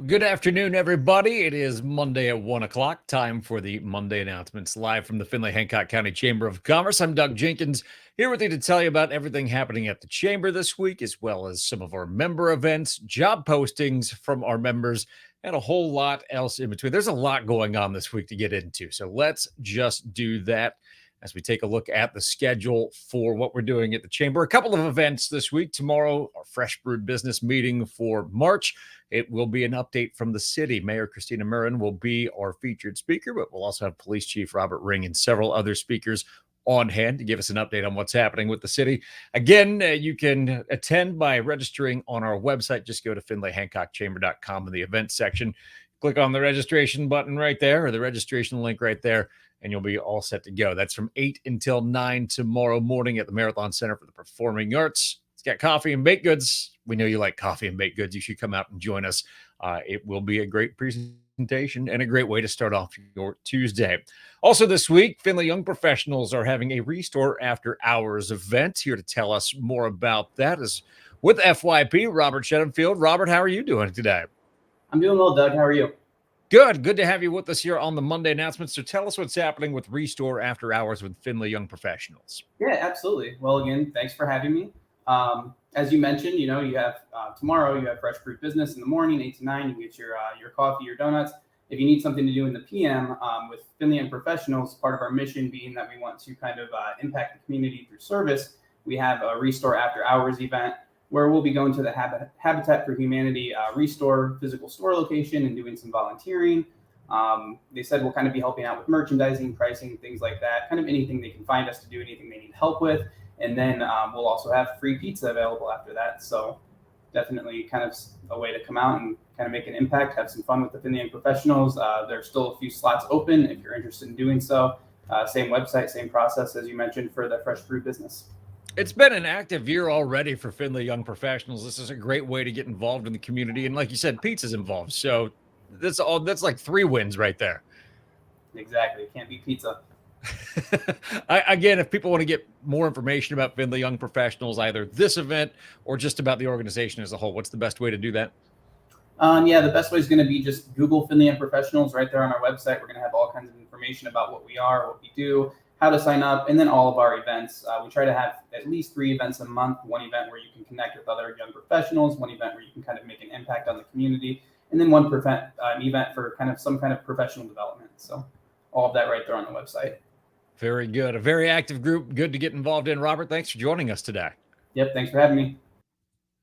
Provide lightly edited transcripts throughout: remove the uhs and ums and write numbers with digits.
Good afternoon, everybody. It is Monday at 1 o'clock. Time for the Monday announcements live from the Findlay Hancock County Chamber of Commerce. I'm Doug Jenkins, here with you to tell you about everything happening at the Chamber this week, as well as some of our member events, job postings from our members, and a whole lot else in between. There's a lot going on this week to get into, so let's just do that as we take a look at the schedule for what we're doing at the Chamber. A couple of events this week. Tomorrow, our Fresh Brewed Business meeting for March. It will be an update from the city. Mayor Christina Murrin will be our featured speaker, but we'll also have Police Chief Robert Ring and several other speakers on hand to give us an update on what's happening with the city. Again, you can attend by registering on our website. Just go to findlayhancockchamber.com in the events section. Click on the registration button right there, or the registration link right there, and you'll be all set to go. That's from 8 until 9 tomorrow morning at the Marathon Center for the Performing Arts. It's got coffee and baked goods. We know you like coffee and baked goods. You should come out and join us. It will be a great presentation and a great way to start off your Tuesday. Also this week, Findlay Young Professionals are having a Restore After Hours event. Here to tell us more about that is with FYP, Robert Sheddenfield. Robert, how are you doing today? I'm doing well, Doug. How are you? Good to have you with us here on the Monday announcements. So tell us what's happening with Restore After Hours with Findlay Young Professionals. Yeah, absolutely. Well, again, thanks for having me. As you mentioned, you have tomorrow, you have Fresh Fruit Business in the morning, 8 to 9. You can get your coffee, your donuts. If you need something to do in the PM with Findlay Young Professionals, part of our mission being that we want to kind of impact the community through service, we have a Restore After Hours event where we'll be going to the Habitat for Humanity Restore physical store location and doing some volunteering. They said we'll kind of be helping out with merchandising, pricing, things like that, kind of anything they can find us to do, anything they need help with. And then we'll also have free pizza available after that. So definitely kind of a way to come out and kind of make an impact, have some fun with the Findlay Young Professionals. There's still a few slots open if you're interested in doing so. Same website, same process as you mentioned for the Fresh Brew Business. It's been an active year already for Findlay Young Professionals. This is a great way to get involved in the community. And like you said, pizza's involved. So that's like 3 wins right there. Exactly. Can't beat pizza. Again, if people want to get more information about Findlay Young Professionals, either this event or just about the organization as a whole, what's the best way to do that? The best way is going to be just Google Findlay Young Professionals right there on our website. We're going to have all kinds of information about what we are, what we do, how to sign up, and then all of our events. We try to have at least 3 events a month, one event where you can connect with other young professionals, one event where you can kind of make an impact on the community, and then one event for kind of some kind of professional development. So all of that right there on the website. Very good. A very active group. Good to get involved in. Robert, thanks for joining us today. Yep. Thanks for having me.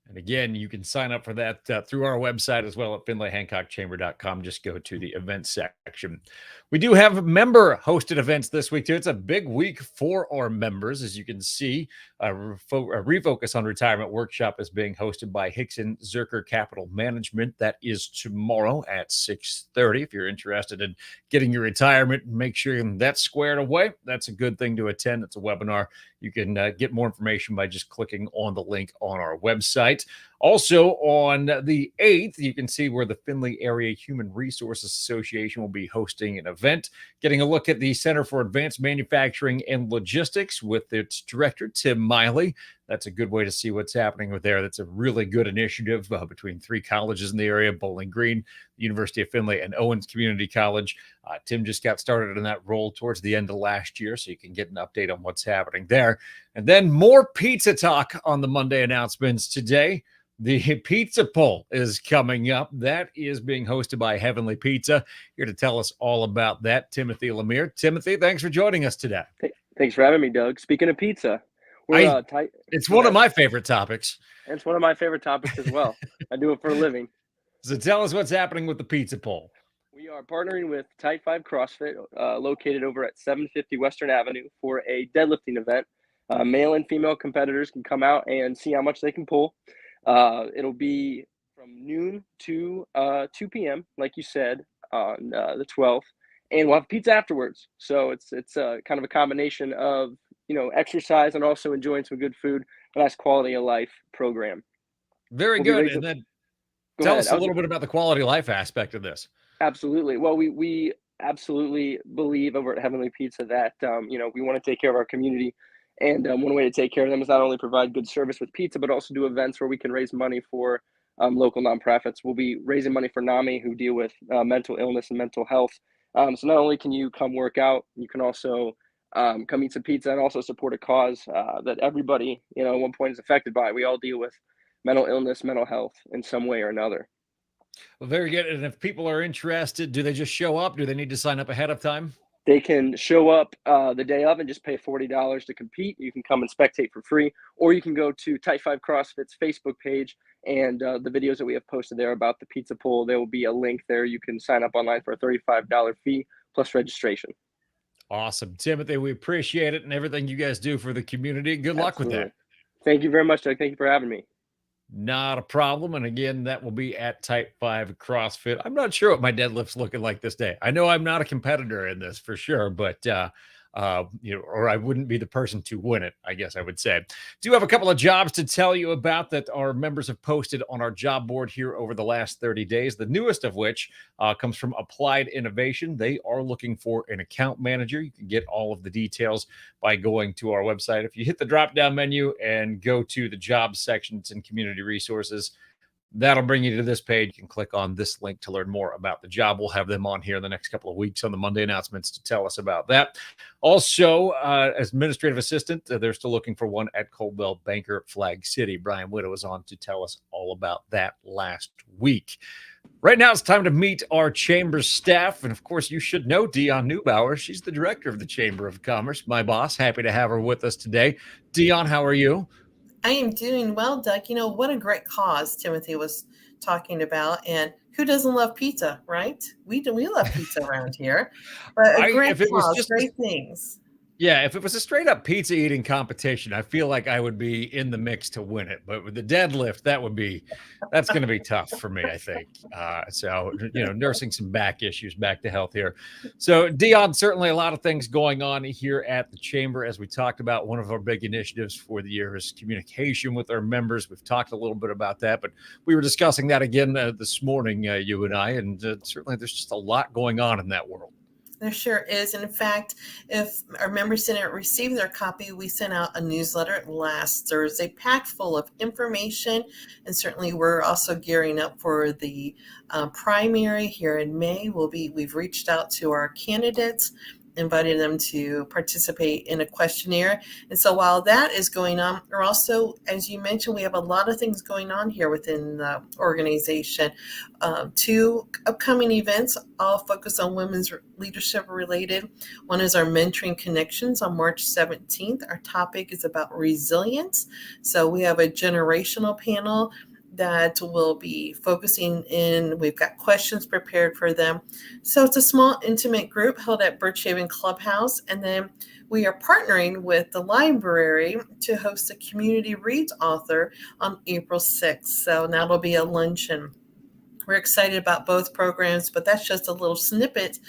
And again, you can sign up for that through our website as well at findlayhancockchamber.com. Just go to the events section. We do have member-hosted events this week, too. It's a big week for our members. As you can see, a Refocus on Retirement workshop is being hosted by Hixon Zuercher Capital Management. That is tomorrow at 6:30. If you're interested in getting your retirement, make sure that's squared away. That's a good thing to attend. It's a webinar. You can get more information by just clicking on the link on our website. Also, on the 8th, you can see where the Findlay Area Human Resources Association will be hosting an event, getting a look at the Center for Advanced Manufacturing and Logistics with its director, Tim Miley. That's a good way to see what's happening with there. That's a really good initiative between 3 colleges in the area, Bowling Green, the University of Findlay, and Owens Community College. Tim just got started in that role towards the end of last year, so you can get an update on what's happening there. And then more pizza talk on the Monday announcements today. The pizza poll is coming up. That is being hosted by Heavenly Pizza. Here to tell us all about that, Timothy Lemire. Timothy, thanks for joining us today. Thanks for having me, Doug. Speaking of pizza, it's one of my favorite topics. And it's one of my favorite topics as well. I do it for a living. So tell us what's happening with the pizza poll. We are partnering with Tight 5 CrossFit, located over at 750 Western Avenue, for a deadlifting event. Male and female competitors can come out and see how much they can pull. It'll be from noon to 2 p.m., like you said, on the 12th, and we'll have pizza afterwards. So it's kind of a combination of exercise and also enjoying some good food. A nice quality of life program. Very good. And then tell us a little bit about the quality of life aspect of this. Absolutely. Well, we absolutely believe over at Heavenly Pizza that we want to take care of our community. And one way to take care of them is not only provide good service with pizza, but also do events where we can raise money for local nonprofits. We'll be raising money for NAMI, who deal with mental illness and mental health. So not only can you come work out, you can also come eat some pizza and also support a cause that everybody, at one point is affected by. We all deal with mental illness, mental health in some way or another. Well, very good. And if people are interested, do they just show up? Do they need to sign up ahead of time? They can show up the day of and just pay $40 to compete. You can come and spectate for free, or you can go to Type 5 CrossFit's Facebook page and the videos that we have posted there about the pizza pull. There will be a link there. You can sign up online for a $35 fee plus registration. Awesome. Timothy, we appreciate it and everything you guys do for the community. Good luck with that. Thank you very much, Doug. Thank you for having me. Not a problem. And again, that will be at Type 5 CrossFit. I'm not sure what my deadlift's looking like this day. I know I'm not a competitor in this for sure, but or I wouldn't be the person to win it, I guess I would say. Do have a couple of jobs to tell you about that our members have posted on our job board here over the last 30 days. The newest of which comes from Applied Innovation. They are looking for an account manager. You can get all of the details by going to our website. If you hit the drop-down menu and go to the jobs section, it's in community resources. That'll bring you to this page. You can click on this link to learn more about the job. We'll have them on here in the next couple of weeks on the Monday announcements to tell us about that. Also, as administrative assistant, they're still looking for one at Coldwell Banker, Flag City. Brian Widow was on to tell us all about that last week. Right now, it's time to meet our chamber staff. And of course, you should know Dion Neubauer. She's the director of the Chamber of Commerce, my boss. Happy to have her with us today. Dion, how are you? I am doing well, Doug. What a great cause Timothy was talking about. And who doesn't love pizza, right? We love pizza around here. But a great cause, great things. Yeah, if it was a straight up pizza eating competition, I feel like I would be in the mix to win it. But with the deadlift, that's going to be tough for me, I think. So, nursing some back issues, back to health here. So, Dion, certainly a lot of things going on here at the Chamber. As we talked about, one of our big initiatives for the year is communication with our members. We've talked a little bit about that, but we were discussing that again this morning, you and I, and certainly there's just a lot going on in that world. There sure is. And in fact, if our members didn't receive their copy, we sent out a newsletter last Thursday packed full of information. And certainly we're also gearing up for the primary here in May. We've reached out to our candidates, invited them to participate in a questionnaire. And so while that is going on, we're also, as you mentioned, we have a lot of things going on here within the organization. 2 upcoming events, all focused on women's leadership related. One is our Mentoring Connections on March 17th. Our topic is about resilience. So we have a generational panel that will be focusing in. We've got questions prepared for them. So it's a small, intimate group held at Birchhaven Clubhouse. And then we are partnering with the library to host a community reads author on April 6th. So that'll be a luncheon. We're excited about both programs, but that's just a little snippet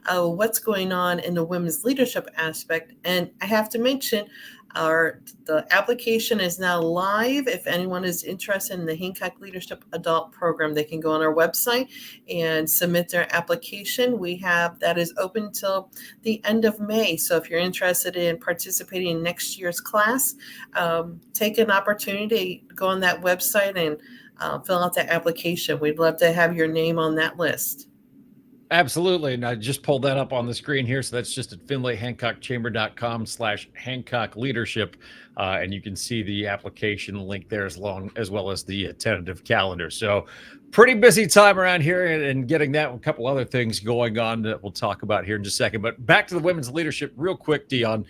of what's going on in the women's leadership aspect. And I have to mention, the application is now live. If anyone is interested in the Hancock Leadership Adult Program, they can go on our website and submit their application. That is open till the end of May. So if you're interested in participating in next year's class, take an opportunity to go on that website and fill out that application. We'd love to have your name on that list. Absolutely. And I just pulled that up on the screen here. So that's just at FindlayHancockChamber.com/Hancock Leadership. And you can see the application link there as well as the tentative calendar. So pretty busy time around here and getting that, a couple other things going on that we'll talk about here in just a second. But back to the women's leadership real quick, Dion.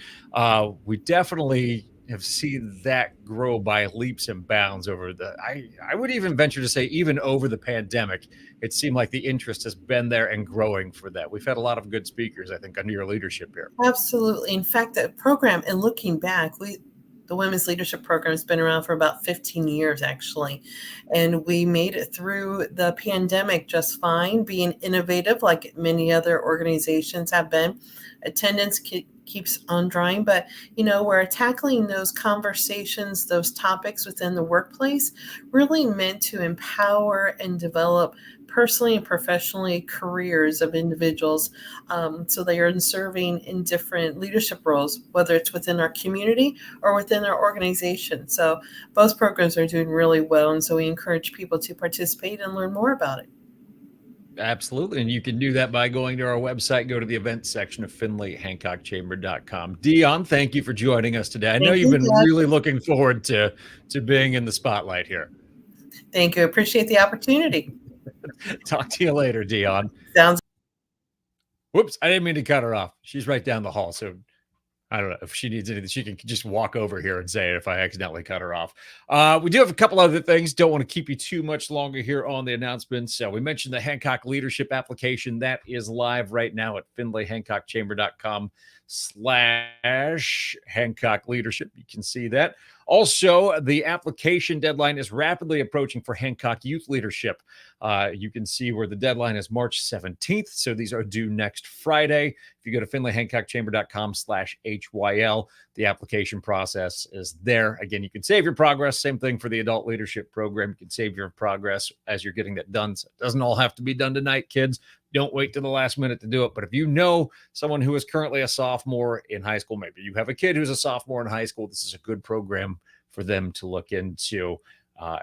We definitely have seen that grow by leaps and bounds over I would even venture to say even over the pandemic. It seemed like the interest has been there and growing for that. We've had a lot of good speakers, I think, under your leadership here. Absolutely. In fact, the program, and looking back, the Women's Leadership Program has been around for about 15 years, actually. And we made it through the pandemic just fine, being innovative like many other organizations have been. Attendance keeps on drying. But, we're tackling those conversations, those topics within the workplace, really meant to empower and develop personally and professionally careers of individuals. So they are serving in different leadership roles, whether it's within our community or within our organization. So both programs are doing really well. And so we encourage people to participate and learn more about it. Absolutely. And you can do that by going to our website, go to the events section of FindlayHancockChamber.com. Dion, thank you for joining us today. I know you've been really looking forward to being in the spotlight here. Thank you. Appreciate the opportunity. Talk to you later, Dion. Sounds. Whoops, I didn't mean to cut her off. She's right down the hall, so I don't know if she needs anything. She can just walk over here and say it if I accidentally cut her off. We do have a couple other things. Don't want to keep you too much longer here on the announcements. We mentioned the Hancock Leadership application. That is live right now at FindlayHancockChamber.com/Hancock Leadership. You can see that. Also, the application deadline is rapidly approaching for Hancock Youth Leadership. You can see where the deadline is March 17th. So these are due next Friday. If you go to FindlayHancockChamber.com/HYL, the application process is there. Again, you can save your progress. Same thing for the adult leadership program. You can save your progress as you're getting that done. So it doesn't all have to be done tonight, kids. Don't wait to the last minute to do it. But if you know someone who is currently a sophomore in high school, maybe you have a kid who's a sophomore in high school, this is a good program for them to look into,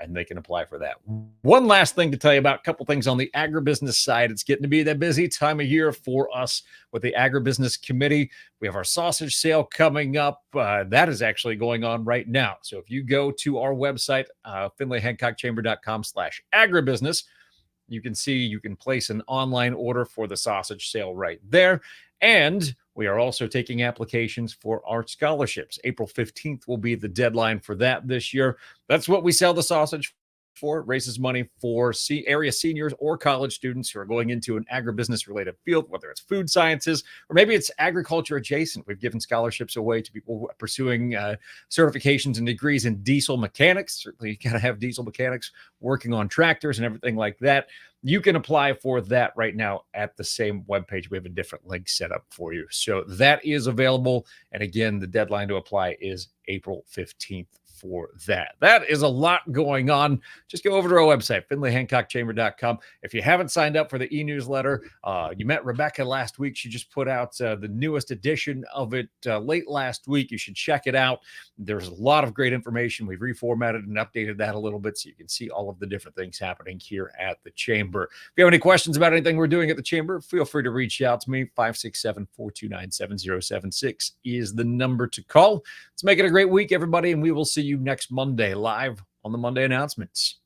and they can apply for that. One last thing to tell you about, a couple things on the agribusiness side. It's getting to be that busy time of year for us with the Agribusiness Committee. We have our sausage sale coming up. That is actually going on right now. So if you go to our website, FindlayHancockChamber.com/agribusiness, you can see you can place an online order for the sausage sale right there. And we are also taking applications for our scholarships. April 15th will be the deadline for that this year. That's what we sell the sausage for. It raises money for area seniors or college students who are going into an agribusiness related field, whether it's food sciences or maybe it's agriculture adjacent. We've given scholarships away to people pursuing certifications and degrees in diesel mechanics. Certainly you got to have diesel mechanics working on tractors and everything like that. You can apply for that right now at the same webpage. We have a different link set up for you. So that is available. And again, the deadline to apply is April 15th. For that. That is a lot going on. Just go over to our website, FindlayHancockChamber.com. If you haven't signed up for the e-newsletter, you met Rebecca last week. She just put out the newest edition of it late last week. You should check it out. There's a lot of great information. We've reformatted and updated that a little bit so you can see all of the different things happening here at the Chamber. If you have any questions about anything we're doing at the Chamber, feel free to reach out to me. 567-429-7076 is the number to call. Let's make it a great week, everybody, and we will see you next Monday live on the Monday announcements.